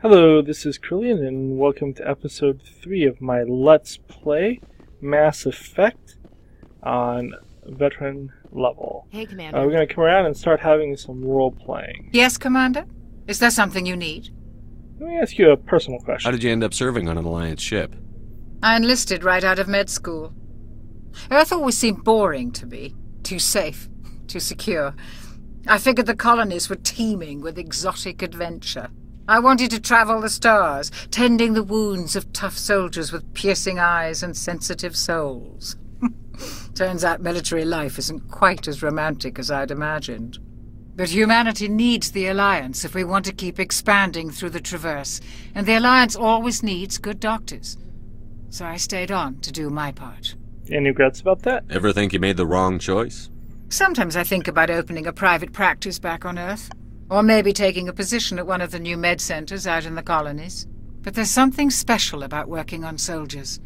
Hello, this is Krillian, and welcome to episode 3 of my Let's Play Mass Effect on veteran level. Hey, Commander. We're going to come around and start having some role-playing. Yes, Commander? Is there something you need? Let me ask you a personal question. How did you end up serving on an Alliance ship? I enlisted right out of med school. Earth always seemed boring to me. Too safe, too secure. I figured the colonies were teeming with exotic adventure. I wanted to travel the stars, tending the wounds of tough soldiers with piercing eyes and sensitive souls. Turns out military life isn't quite as romantic as I'd imagined. But humanity needs the Alliance if we want to keep expanding through the Traverse, and the Alliance always needs good doctors. So I stayed on to do my part. Any regrets about that? Ever think you made the wrong choice? Sometimes I think about opening a private practice back on Earth. Or maybe taking a position at one of the new med centers out in the colonies. But there's something special about working on soldiers.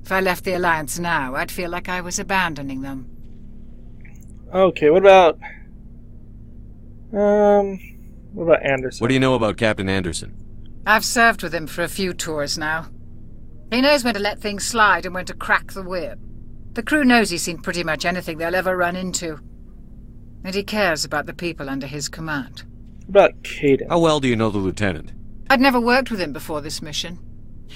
If I left the Alliance now, I'd feel like I was abandoning them. Okay, what about Anderson? What do you know about Captain Anderson? I've served with him for a few tours now. He knows when to let things slide and when to crack the whip. The crew knows he's seen pretty much anything they'll ever run into. And he cares about the people under his command. What about Caden? How well do you know the lieutenant? I'd never worked with him before this mission.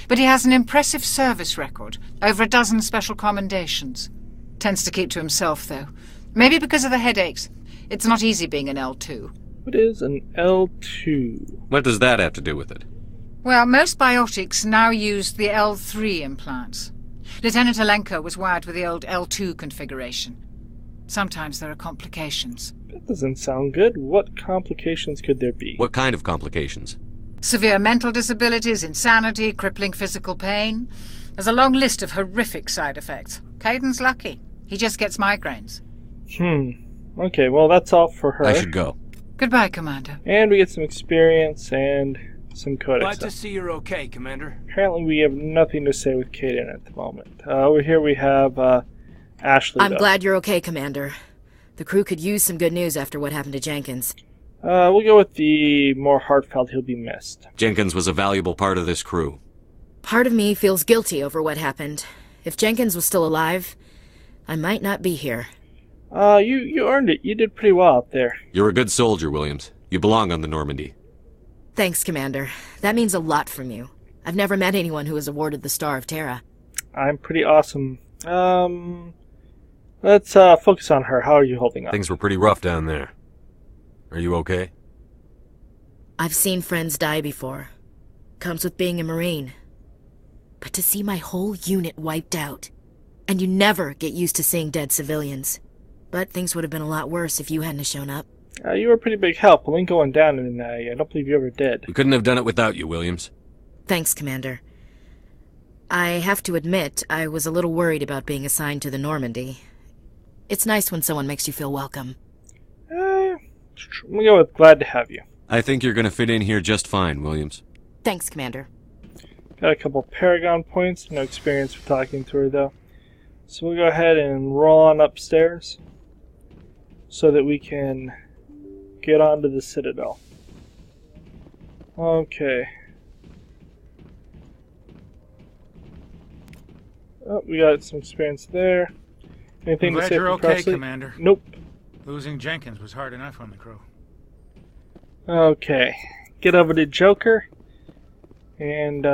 But he has an impressive service record, over a dozen special commendations. Tends to keep to himself, though. Maybe because of the headaches. It's not easy being an L2. What is an L2? What does that have to do with it? Well, most biotics now use the L3 implants. Lieutenant Alenko was wired with the old L2 configuration. Sometimes there are complications. That doesn't sound good. What complications could there be? What kind of complications? Severe mental disabilities, insanity, crippling physical pain. There's a long list of horrific side effects. Caden's lucky. He just gets migraines. Okay, well, that's all for her. I should go. Goodbye, Commander. And we get some experience and some codex Glad stuff. to see you're okay, Commander. Apparently we have nothing to say with Caden at the moment. Over here we have Ashley. I'm glad you're okay, Commander. The crew could use some good news after what happened to Jenkins. We'll go with the more heartfelt he'll be missed. Jenkins was a valuable part of this crew. Part of me feels guilty over what happened. If Jenkins was still alive, I might not be here. You earned it. You did pretty well out there. You're a good soldier, Williams. You belong on the Normandy. Thanks, Commander. That means a lot from you. I've never met anyone who was awarded the Star of Terra. I'm pretty awesome. Let's focus on her. How are you holding up? Things were pretty rough down there. Are you okay? I've seen friends die before. Comes with being a Marine. But to see my whole unit wiped out, and you never get used to seeing dead civilians. But things would have been a lot worse if you hadn't shown up. You were a pretty big help. Link going down, and I don't believe you ever did. We couldn't have done it without you, Williams. Thanks, Commander. I have to admit, I was a little worried about being assigned to the Normandy. It's nice when someone makes you feel welcome. We'll go with glad to have you. I think you're going to fit in here just fine, Williams. Thanks, Commander. Got a couple Paragon points. No experience with talking to her, though. So we'll go ahead and roll on upstairs so that we can get onto the Citadel. Okay. Oh, we got some experience there. Anything I'm to glad say you're for okay, Presley? Commander. Nope. Losing Jenkins was hard enough on the crew. Okay. Get over to Joker and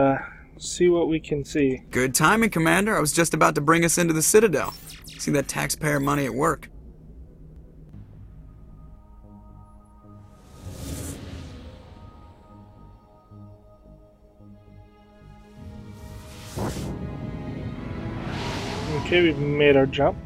see what we can see. Good timing, Commander. I was just about to bring us into the Citadel. See that taxpayer money at work. Okay, we've made our jump.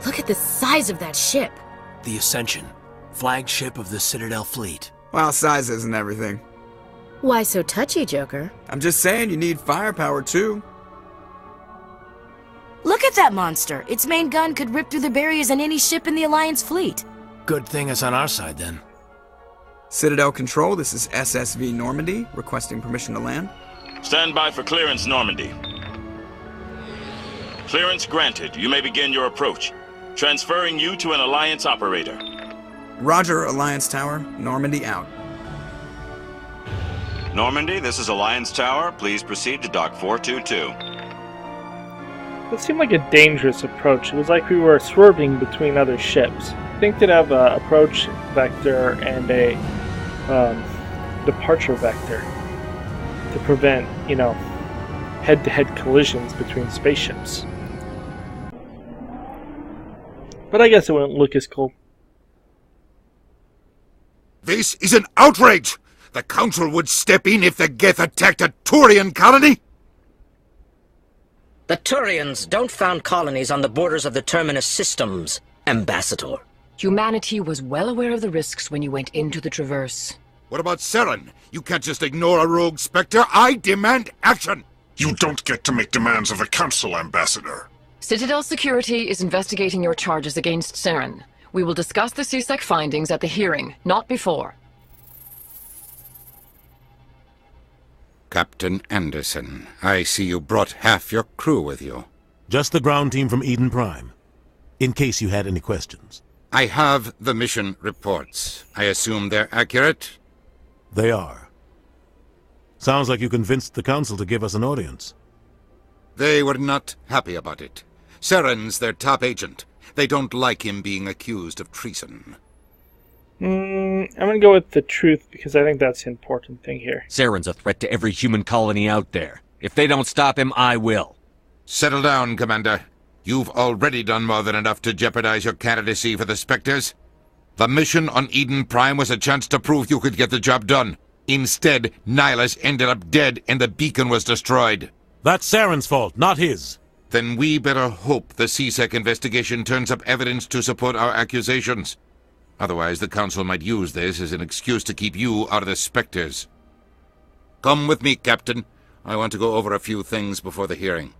Look at the size of that ship. The Ascension, flagship of the Citadel fleet. Well, size isn't everything. Why so touchy, Joker? I'm just saying you need firepower, too. Look at that monster! Its main gun could rip through the barriers on any ship in the Alliance fleet. Good thing it's on our side, then. Citadel Control, this is SSV Normandy, requesting permission to land. Stand by for clearance, Normandy. Clearance granted. You may begin your approach. Transferring you to an Alliance operator. Roger, Alliance Tower. Normandy out. Normandy, this is Alliance Tower. Please proceed to Dock 422. It seemed like a dangerous approach. It was like we were swerving between other ships. I think they'd have an approach vector and a departure vector to prevent, head-to-head collisions between spaceships. But I guess it wouldn't look as cool. This is an outrage! The Council would step in if the Geth attacked a Turian colony? The Turians don't found colonies on the borders of the Terminus systems, Ambassador. Humanity was well aware of the risks when you went into the Traverse. What about Saren? You can't just ignore a rogue Spectre. I demand action! You don't get to make demands of the Council, Ambassador. Citadel Security is investigating your charges against Saren. We will discuss the CSEC findings at the hearing, not before. Captain Anderson, I see you brought half your crew with you. Just the ground team from Eden Prime, in case you had any questions. I have the mission reports. I assume they're accurate? They are. Sounds like you convinced the Council to give us an audience. They were not happy about it. Saren's their top agent. They don't like him being accused of treason. I'm gonna go with the truth because I think that's the important thing here. Saren's a threat to every human colony out there. If they don't stop him, I will. Settle down, Commander. You've already done more than enough to jeopardize your candidacy for the Spectres. The mission on Eden Prime was a chance to prove you could get the job done. Instead, Nihilus ended up dead and the beacon was destroyed. That's Saren's fault, not his. Then we better hope the CSEC investigation turns up evidence to support our accusations. Otherwise, the Council might use this as an excuse to keep you out of the Spectres. Come with me, Captain. I want to go over a few things before the hearing.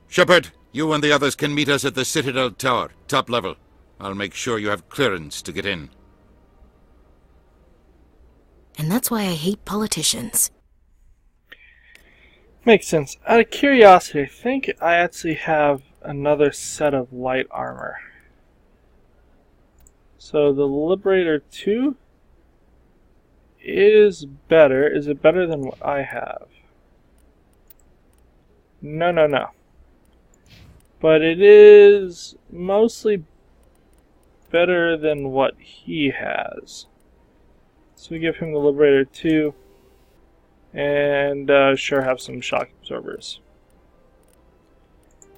Shepard, you and the others can meet us at the Citadel Tower, top level. I'll make sure you have clearance to get in. And that's why I hate politicians. Makes sense. Out of curiosity, I think I actually have another set of light armor. So the Liberator 2 is better. Is it better than what I have? No. But it is mostly better than what he has. So we give him the Liberator 2 and sure have some shock absorbers.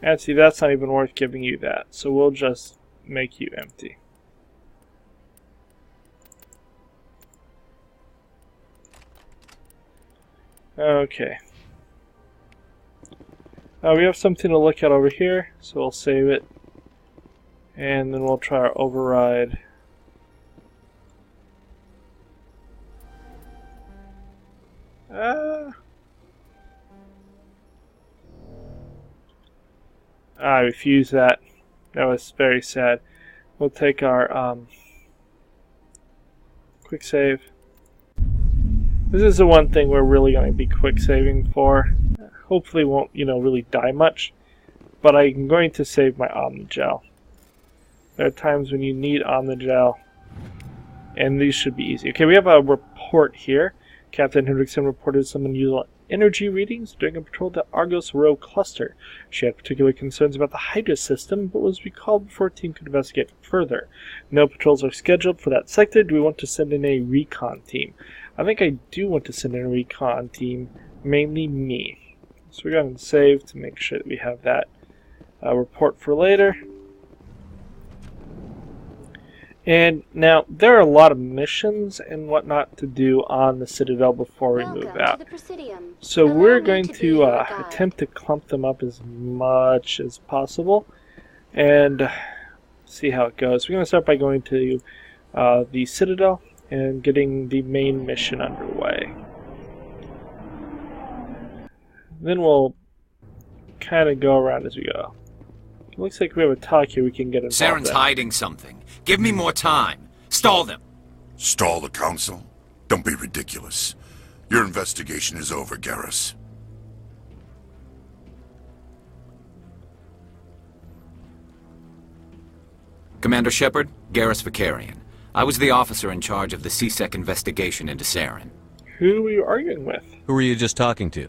And see, that's not even worth giving you that. So we'll just make you empty. Okay. We have something to look at over here, so we'll save it. And then we'll try our override. I refuse that. That was very sad. We'll take our quick save. This is the one thing we're really going to be quick saving for. Hopefully won't, really die much. But I'm going to save my Omnigel. There are times when you need Omnigel. And these should be easy. Okay, we have a report here. Captain Hendrickson reported some unusual energy readings during a patrol at the Argos Row cluster. She had particular concerns about the Hydra system, but was recalled before a team could investigate further. No patrols are scheduled for that sector. Do we want to send in a recon team? I think I do want to send in a recon team, mainly me. So we're going to save to make sure that we have that report for later. And now, there are a lot of missions and whatnot to do on the Citadel before we move out. So we're going to attempt to clump them up as much as possible and see how it goes. We're going to start by going to the Citadel and getting the main mission underway. Then we'll kind of go around as we go. Looks like we have a talk here we can get involved Saren's in. hiding something. Give me more time. Stall them. Stall the council? Don't be ridiculous. Your investigation is over, Garrus. Commander Shepard, Garrus Vicarian. I was the officer in charge of the CSEC investigation into Saren. Who were you arguing with? Who were you just talking to?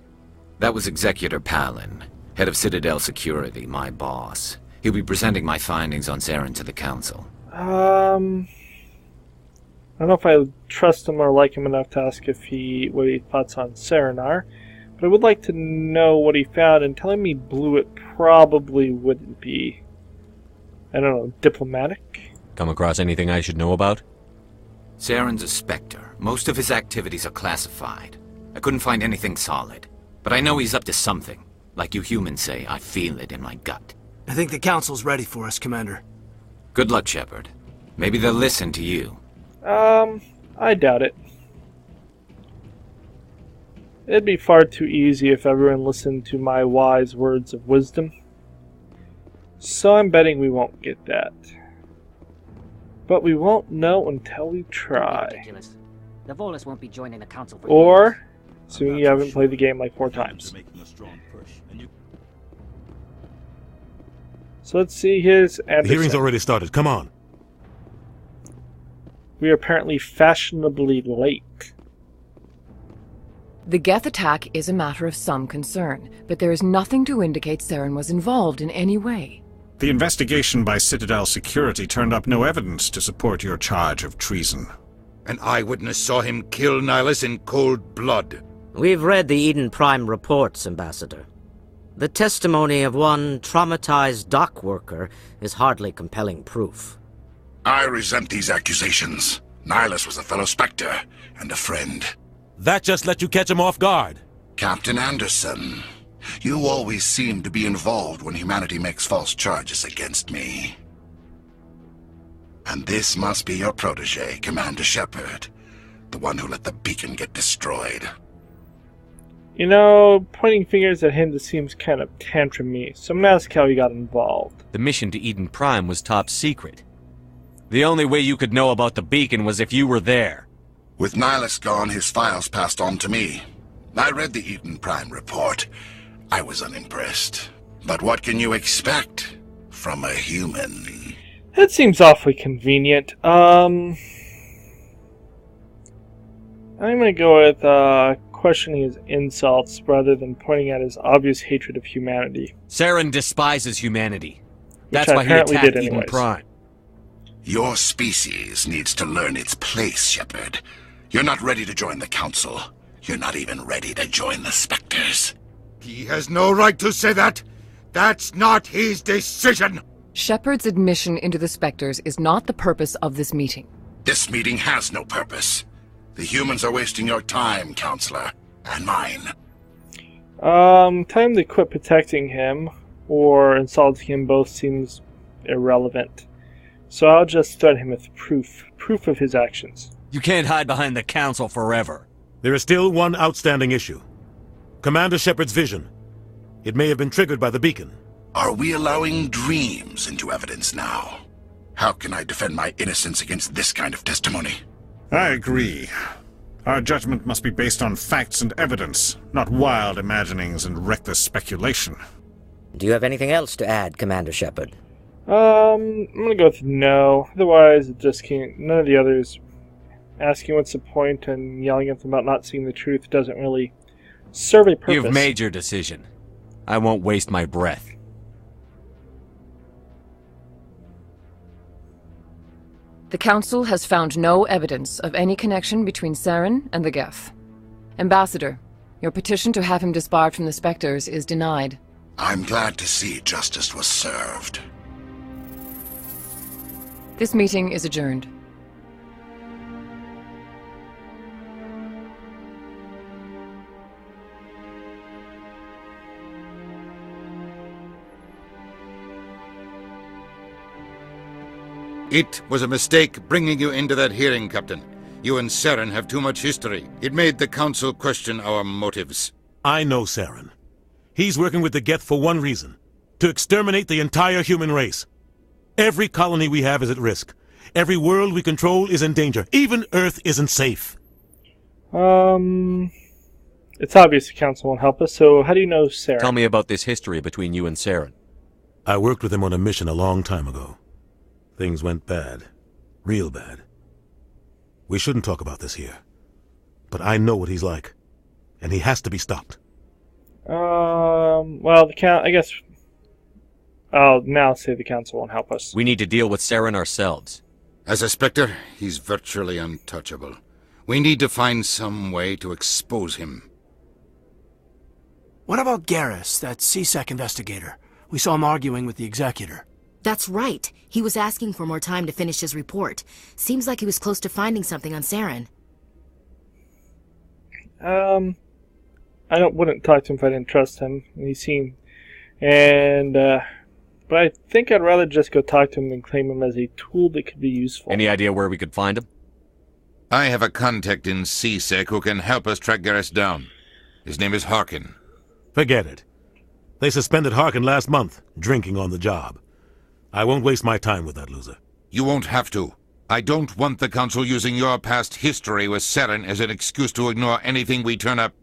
That was Executor Palin, head of Citadel Security, my boss. He'll be presenting my findings on Saren to the Council. I don't know if I trust him or like him enough to ask what his thoughts on Saren are, but I would like to know what he found, and telling me blew it probably wouldn't be, I don't know, diplomatic? Come across anything I should know about? Saren's a Spectre. Most of his activities are classified. I couldn't find anything solid, but I know he's up to something. Like you humans say, I feel it in my gut. I think the Council's ready for us, Commander. Good luck, Shepard. Maybe they'll listen to you. I doubt it. It'd be far too easy if everyone listened to my wise words of wisdom. So I'm betting we won't get that. But we won't know until we try. The Volus won't be joining the Council for Or, assuming you haven't played the game like 4 times. So let's see his Anderson. The hearing's already started. Come on. We are apparently fashionably late. The Geth attack is a matter of some concern, but there is nothing to indicate Saren was involved in any way. The investigation by Citadel Security turned up no evidence to support your charge of treason. An eyewitness saw him kill Nihilus in cold blood. We've read the Eden Prime reports, Ambassador. The testimony of one traumatized dock worker is hardly compelling proof. I resent these accusations. Nihilus was a fellow Spectre and a friend. That just let you catch him off guard. Captain Anderson, you always seem to be involved when humanity makes false charges against me. And this must be your protege, Commander Shepard, the one who let the beacon get destroyed. You know, pointing fingers at him just seems kind of tantrum-y, so I'm gonna ask how he got involved. The mission to Eden Prime was top secret. The only way you could know about the beacon was if you were there. With Nihilus gone, his files passed on to me. I read the Eden Prime report. I was unimpressed. But what can you expect from a human? That seems awfully convenient. I'm gonna go with, questioning his insults rather than pointing at his obvious hatred of humanity. Saren despises humanity. That's Which I why he apparently attacked did Eden anyways. Prime. Your species needs to learn its place, Shepard. You're not ready to join the Council. You're not even ready to join the Spectres. He has no right to say that. That's not his decision. Shepard's admission into the Spectres is not the purpose of this meeting. This meeting has no purpose. The humans are wasting your time, Counselor, and mine. Time to quit protecting him or insulting him both seems irrelevant. So I'll just threaten him with proof of his actions. You can't hide behind the Council forever. There is still one outstanding issue. Commander Shepard's vision. It may have been triggered by the beacon. Are we allowing dreams into evidence now? How can I defend my innocence against this kind of testimony? I agree. Our judgment must be based on facts and evidence, not wild imaginings and reckless speculation. Do you have anything else to add, Commander Shepard? I'm gonna go with no. Otherwise, it just can't. None of the others asking what's the point and yelling at them about not seeing the truth doesn't really serve a purpose. You've made your decision. I won't waste my breath. The Council has found no evidence of any connection between Saren and the Geth. Ambassador, your petition to have him disbarred from the Spectres is denied. I'm glad to see justice was served. This meeting is adjourned. It was a mistake bringing you into that hearing, Captain. You and Saren have too much history. It made the Council question our motives. I know Saren. He's working with the Geth for one reason. To exterminate the entire human race. Every colony we have is at risk. Every world we control is in danger. Even Earth isn't safe. It's obvious the Council won't help us, so how do you know Saren? Tell me about this history between you and Saren. I worked with him on a mission a long time ago. Things went bad. Real bad. We shouldn't talk about this here. But I know what he's like. And he has to be stopped. Well, I guess I'll now say the Council won't help us. We need to deal with Saren ourselves. As a Spectre, he's virtually untouchable. We need to find some way to expose him. What about Garrus, that CSEC investigator? We saw him arguing with the Executor. That's right. He was asking for more time to finish his report. Seems like he was close to finding something on Saren. I wouldn't talk to him if I didn't trust him. But I think I'd rather just go talk to him than claim him as a tool that could be useful. Any idea where we could find him? I have a contact in CSEC who can help us track Garrus down. His name is Harkin. Forget it. They suspended Harkin last month, drinking on the job. I won't waste my time with that loser. You won't have to. I don't want the Council using your past history with Saren as an excuse to ignore anything we turn up.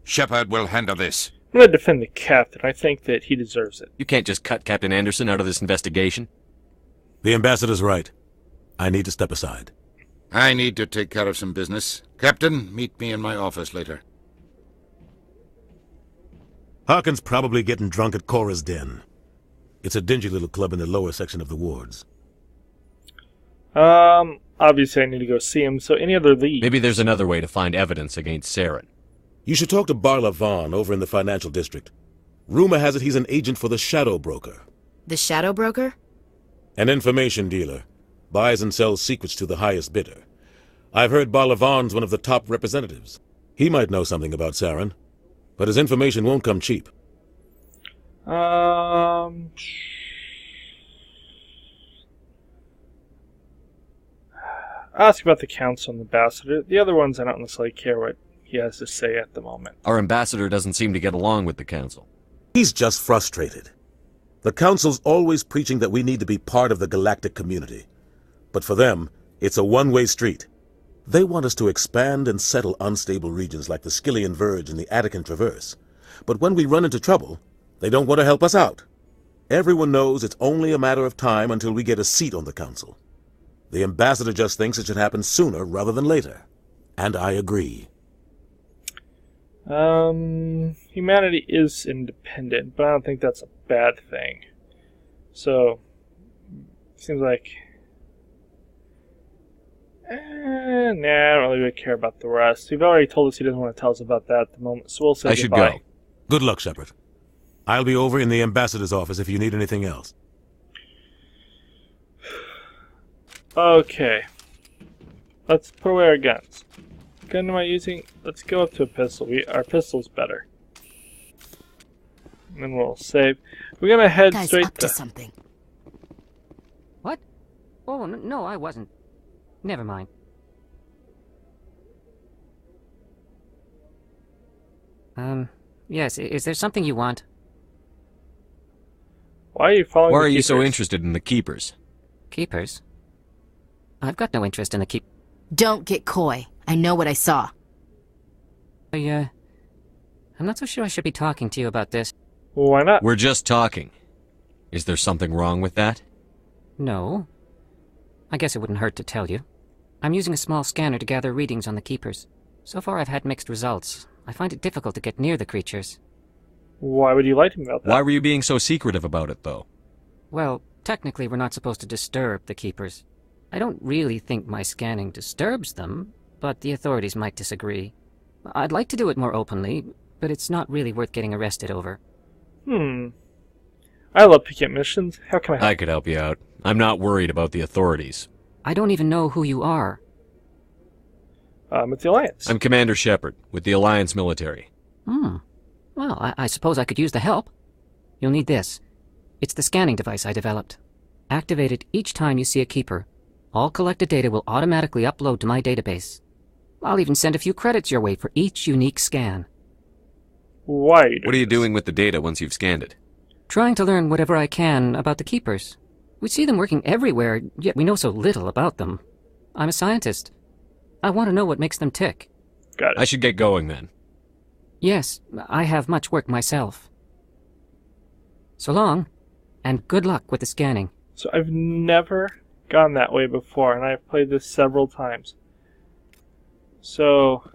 Shepard will handle this. I'm going to defend the captain. I think that he deserves it. You can't just cut Captain Anderson out of this investigation. The ambassador's right. I need to step aside. I need to take care of some business. Captain, meet me in my office later. Harkin's probably getting drunk at Cora's Den. It's a dingy little club in the lower section of the wards. Obviously I need to go see him, so any other leads? Maybe there's another way to find evidence against Saren. You should talk to Barla Vaughn over in the financial district. Rumor has it he's an agent for the Shadow Broker. The Shadow Broker? An information dealer. Buys and sells secrets to the highest bidder. I've heard Barla Vaughn's one of the top representatives. He might know something about Saren, but his information won't come cheap. Ask about the Council and the Ambassador. The other ones I don't necessarily care what he has to say at the moment. Our ambassador doesn't seem to get along with the Council. He's just frustrated. The Council's always preaching that we need to be part of the galactic community. But for them, it's a one-way street. They want us to expand and settle unstable regions like the Skillian Verge and the Attican Traverse. But when we run into trouble, they don't want to help us out. Everyone knows it's only a matter of time until we get a seat on the Council. The ambassador just thinks it should happen sooner rather than later. And I agree. Humanity is independent, but I don't think that's a bad thing. So, seems like... nah, I don't really care about the rest. He's already told us he doesn't want to tell us about that at the moment, so we'll say goodbye. I should go. Good luck, Shepard. I'll be over in the ambassador's office if you need anything else. Okay. Let's put away our guns. What gun am I using? Let's go up to a pistol. Our pistol's better. And then we'll save. We're gonna head straight to something. What? Oh, no, I wasn't. Never mind. Yes, is there something you want? Why are you following Why the are you Keepers? so interested in the Keepers? Keepers? I've got no interest in the Don't get coy. I know what I saw. I'm not so sure I should be talking to you about this. Well, why not? We're just talking. Is there something wrong with that? No. I guess it wouldn't hurt to tell you. I'm using a small scanner to gather readings on the Keepers. So far I've had mixed results. I find it difficult to get near the creatures. Why would you lie to me about that? Why were you being so secretive about it, though? Well, technically we're not supposed to disturb the Keepers. I don't really think my scanning disturbs them, but the authorities might disagree. I'd like to do it more openly, but it's not really worth getting arrested over. I love picking up missions. How can I help? I could help you out. I'm not worried about the authorities. I don't even know who you are. It's the Alliance. I'm Commander Shepard, with the Alliance military. Well, I suppose I could use the help. You'll need this. It's the scanning device I developed. Activate it each time you see a Keeper. All collected data will automatically upload to my database. I'll even send a few credits your way for each unique scan. Why? What are you doing with the data once you've scanned it? Trying to learn whatever I can about the Keepers. We see them working everywhere, yet we know so little about them. I'm a scientist. I want to know what makes them tick. Got it. I should get going then. Yes, I have much work myself. So long, and good luck with the scanning. So I've never gone that way before, and I've played this several times. So,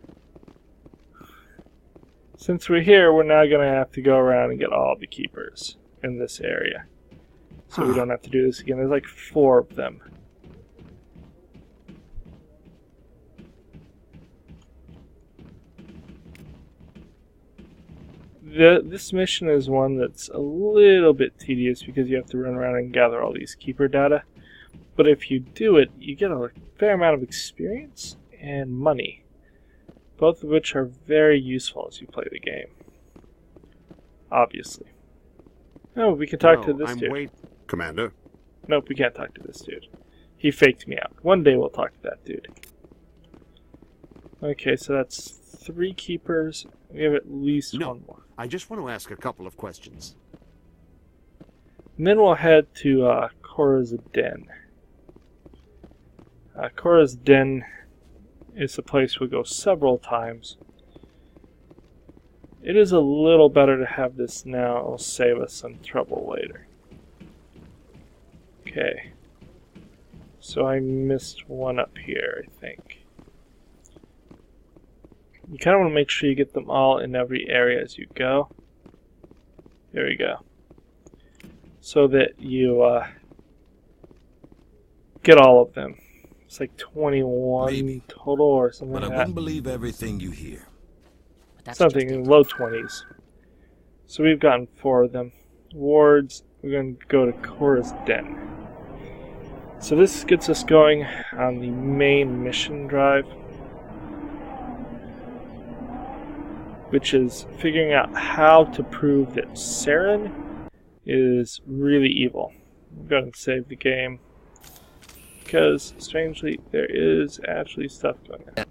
since we're here, we're now going to have to go around and get all the Keepers in this area. So we don't have to do this again. There's like 4 of them. This mission is one that's a little bit tedious because you have to run around and gather all these Keeper data. But if you do it, you get a fair amount of experience and money, both of which are very useful as you play the game. Obviously. Oh, we can talk to this dude. Commander? Nope, we can't talk to this dude. He faked me out. One day we'll talk to that dude. Okay, so that's 3 Keepers. We have at least one more. I just want to ask a couple of questions. And then we'll head to Cora's Den. Cora's Den is a place we'll go several times. It is a little better to have this now. It'll save us some trouble later. Okay. So I missed one up here, I think. You kind of want to make sure you get them all in every area as you go. There we go. So that you get all of them. It's like 21 total or something like that. But I wouldn't believe everything you hear. Something in low 20s. So we've gotten 4 of them. Wards, we're going to go to Cora's Den. So this gets us going on the main mission drive, which is figuring out how to prove that Saren is really evil. I'm going to save the game, because, strangely, there is actually stuff going on.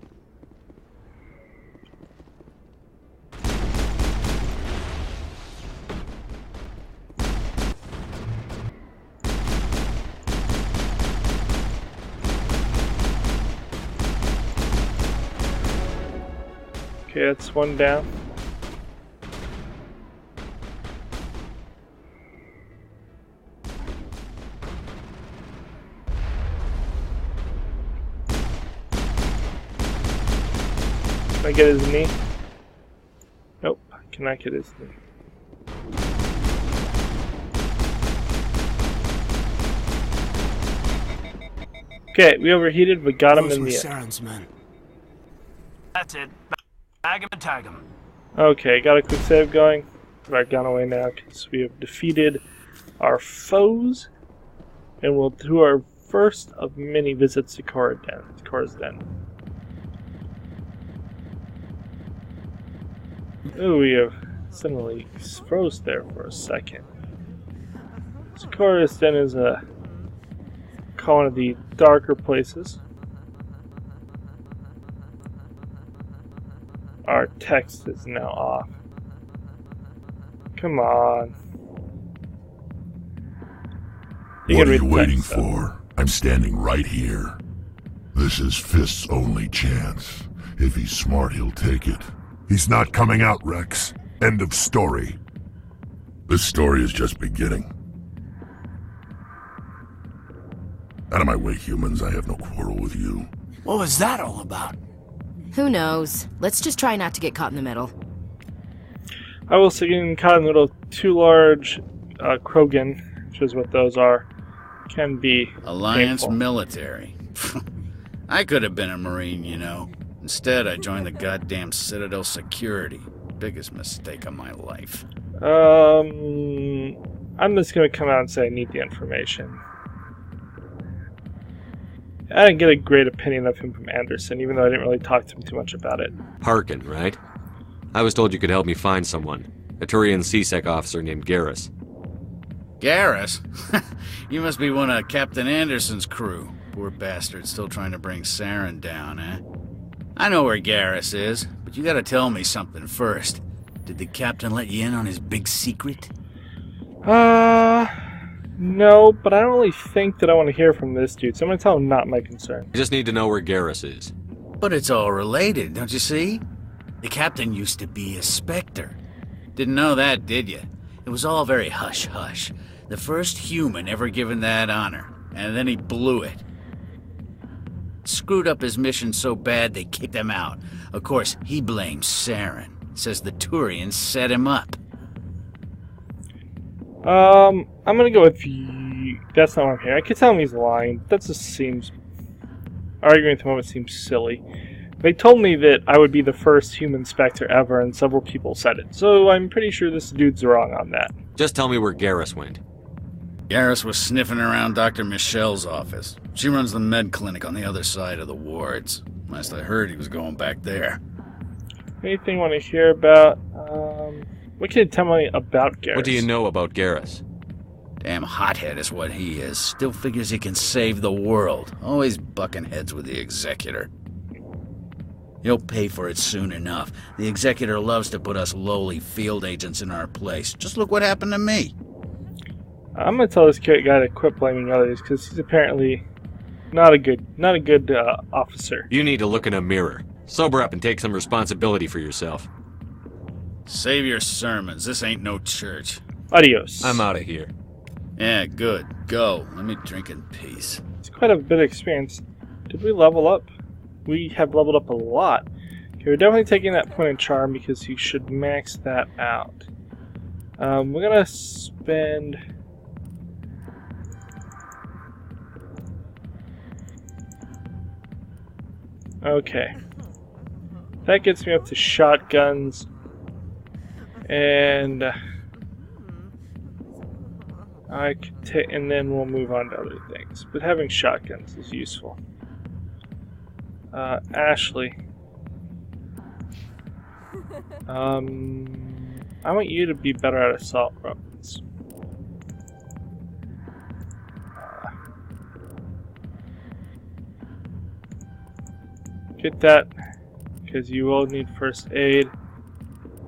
Okay, that's one down. Can I get his knee? Nope, I cannot get his knee. Okay, we overheated, but got him in the end. Saren's men. That's it. Bag him and tag him. Okay, got a quick save going. Put our gun away now because we have defeated our foes. And we'll do our first of many visits to Cora's Den. Ooh, we have suddenly froze there for a second. So Cora's Den is one of the darker places. Our text is now off. Come on. What are you waiting for? I'm standing right here. This is Fist's only chance. If he's smart, he'll take it. He's not coming out, Rex. End of story. This story is just beginning. Out of my way, humans. I have no quarrel with you. What was that all about? Who knows? Let's just try not to get caught in the middle. I will say getting caught in the middle of 2 large Krogan, which is what those are, can be Alliance painful. military. I could have been a Marine, you know. Instead, I joined the goddamn Citadel security. Biggest mistake of my life. I'm just going to come out and say I need the information. I didn't get a great opinion of him from Anderson, even though I didn't really talk to him too much about it. Harkin, right? I was told you could help me find someone. A Turian CSEC officer named Garrus. Garrus? You must be one of Captain Anderson's crew. Poor bastard, still trying to bring Saren down, eh? I know where Garrus is, but you gotta tell me something first. Did the captain let you in on his big secret? No, but I don't really think that I want to hear from this dude, so I'm going to tell him not my concern. I just need to know where Garrus is. But it's all related, don't you see? The captain used to be a Spectre. Didn't know that, did you? It was all very hush-hush. The first human ever given that honor, and then he blew it. Screwed up his mission so bad they kicked him out. Of course, he blames Saren. Says the Turians set him up. I'm gonna go with you. That's not what I'm hearing. I could tell him he's lying. That just seems... Arguing at the moment seems silly. They told me that I would be the first human Spectre ever, and several people said it. So I'm pretty sure this dude's wrong on that. Just tell me where Garrus went. Garrus was sniffing around Dr. Michelle's office. She runs the med clinic on the other side of the wards. Last I heard, he was going back there. Anything you want to hear about? What can you tell me about Garrus? What do you know about Garrus? Damn hothead is what he is. Still figures he can save the world. Always bucking heads with the Executor. He'll pay for it soon enough. The Executor loves to put us lowly field agents in our place. Just look what happened to me. I'm gonna tell this guy to quit blaming others, because he's apparently not a good officer. You need to look in a mirror. Sober up and take some responsibility for yourself. Save your sermons. This ain't no church. Adios. I'm out of here. Yeah, good. Go. Let me drink in peace. It's quite a bit of experience. Did we level up? We have leveled up a lot. Okay, we're definitely taking that point of charm because you should max that out. We're gonna spend... Okay. That gets me up to shotguns. And... I could take, and then we'll move on to other things. But having shotguns is useful. Ashley. I want you to be better at assault weapons. Get that, because you will need first aid,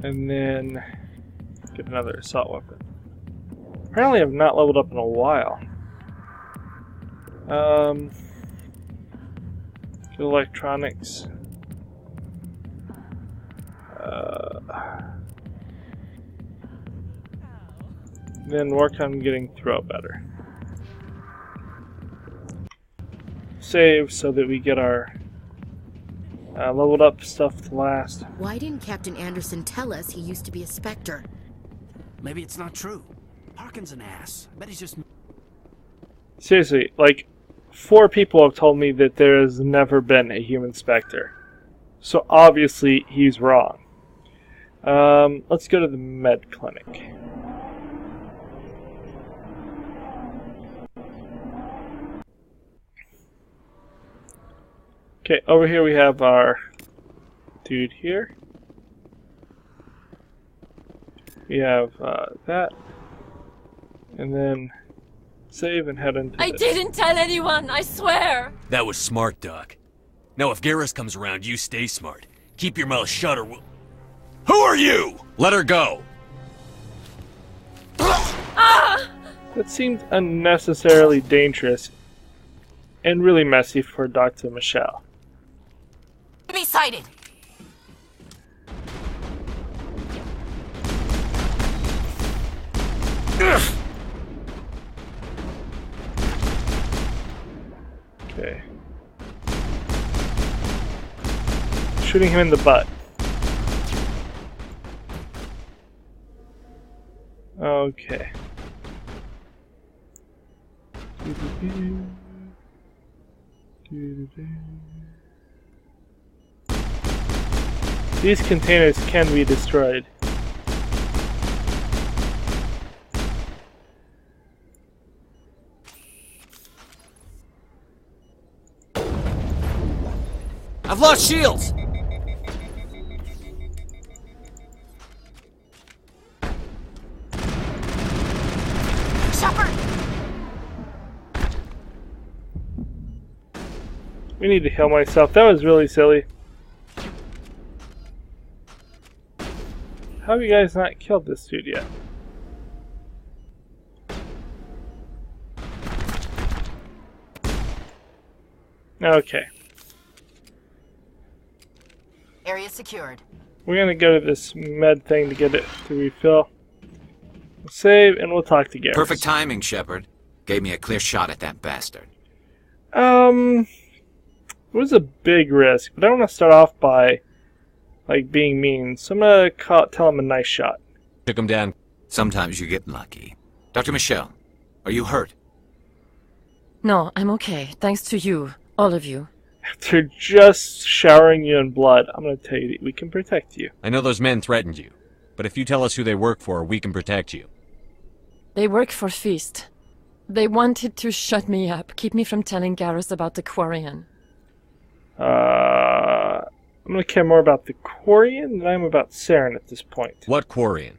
and then get another assault weapon. Apparently I've not leveled up in a while. Get electronics. Then work on getting throw better. Save so that we get our leveled up stuff to last. Why didn't Captain Anderson tell us he used to be a Spectre? Maybe it's not true. Harkin's an ass. I bet he's just... Seriously, like, 4 people have told me that there has never been a human Spectre. So obviously he's wrong. Let's go to the med clinic. Okay, over here we have our dude here. We have that. And then save and head into I didn't tell anyone, I swear! That was smart, Doc. Now if Garrus comes around, you stay smart. Keep your mouth shut or we'll... Who are you? Let her go! Ah! That seemed unnecessarily dangerous and really messy for Dr. Michelle. Be sighted! Ugh. Okay. Shooting him in the butt. Okay. These containers can be destroyed. I've lost shields! Shepard! We need to heal myself. That was really silly. How have you guys not killed this dude yet? Okay. Area secured. We're gonna go to this med thing to get it to refill. We'll save, and we'll talk to Garrus. Perfect timing, Shepard. Gave me a clear shot at that bastard. It was a big risk, but I don't want to start off by, like, being mean. So I'm gonna tell him a nice shot. Took him down. Sometimes you get lucky. Dr. Michelle, are you hurt? No, I'm okay. Thanks to you. All of you. After just showering you in blood, I'm going to tell you that we can protect you. I know those men threatened you, but if you tell us who they work for, we can protect you. They work for Feast. They wanted to shut me up, keep me from telling Garrus about the Quarian. I'm going to care more about the Quarian than I am about Saren at this point. What Quarian?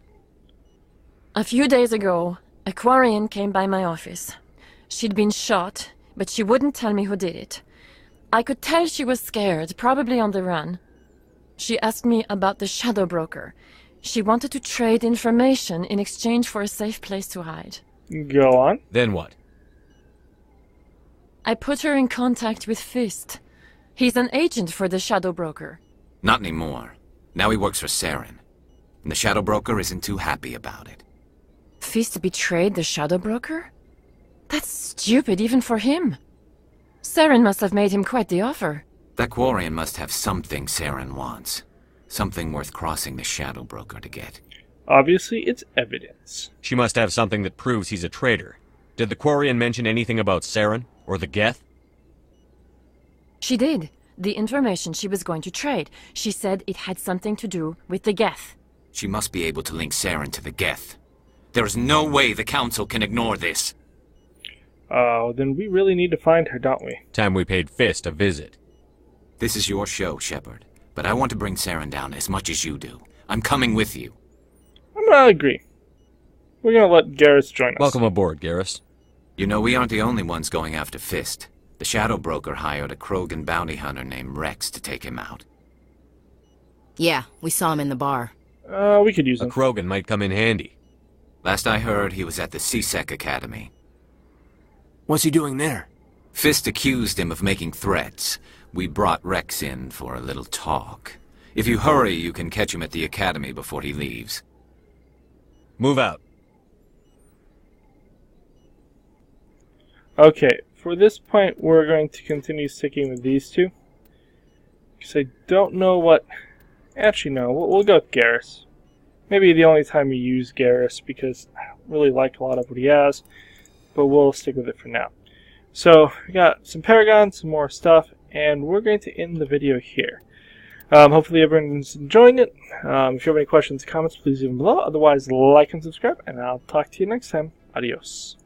A few days ago, a Quarian came by my office. She'd been shot, but she wouldn't tell me who did it. I could tell she was scared, probably on the run. She asked me about the Shadow Broker. She wanted to trade information in exchange for a safe place to hide. Go on. Then what? I put her in contact with Fist. He's an agent for the Shadow Broker. Not anymore. Now he works for Saren. And the Shadow Broker isn't too happy about it. Fist betrayed the Shadow Broker? That's stupid even for him. Saren must have made him quite the offer. That Quarian must have something Saren wants. Something worth crossing the Shadow Broker to get. Obviously, it's evidence. She must have something that proves he's a traitor. Did the Quarian mention anything about Saren? Or the Geth? She did. The information she was going to trade. She said it had something to do with the Geth. She must be able to link Saren to the Geth. There is no way the Council can ignore this. Oh, then we really need to find her, don't we? Time we paid Fist a visit. This is your show, Shepard. But I want to bring Saren down as much as you do. I'm coming with you. I'm gonna agree. We're gonna let Garrus join us. Welcome aboard, Garrus. You know, we aren't the only ones going after Fist. The Shadow Broker hired a Krogan bounty hunter named Rex to take him out. Yeah, we saw him in the bar. We could use him. A Krogan might come in handy. Last I heard, he was at the C-Sec Academy. What's he doing there? Fist accused him of making threats. We brought Rex in for a little talk. If you hurry, you can catch him at the Academy before he leaves. Move out. Okay, for this point, we're going to continue sticking with these two. Because I don't know what... Actually, no, we'll go with Garrus. Maybe the only time we use Garrus, because I don't really like a lot of what he has. But we'll stick with it for now. So, we got some Paragon, some more stuff, and we're going to end the video here. Hopefully everyone's enjoying it. If you have any questions or comments, please leave them below. Otherwise, like and subscribe, and I'll talk to you next time. Adios.